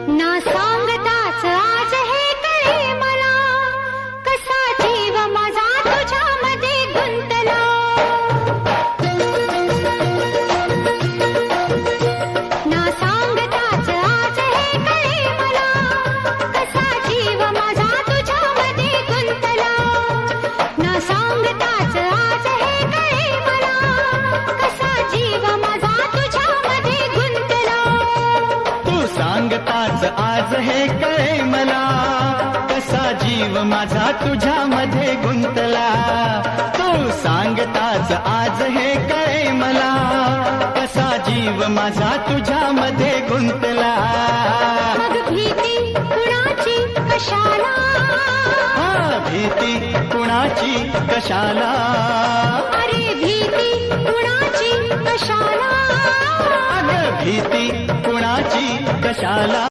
ना सांगताच आज हे कळे मला, कसा जीव माझा तुझ्यामध्ये गुंतला. ना सांगताच आज हे कळे मला, कसा जीव माझा तुझ्यामध्ये गुंतला. ना सांगताच आज हे कळे मला, कसा जीव माझा तुझ्यामध्ये गुंतला. तू सांगताच आज हे कळे मला, कसा जीव माझा तुझ्यामध्ये गुंतला. तू सांगताच आज हे कळे मला, कसा जीव माझा तुझ्यामध्ये गुंतला. मग भीती कुणाची कशाला, भीती कुणाची कशाला, अरे भीती कुणाची कशाला, अगं भीती कुणाची कशाला.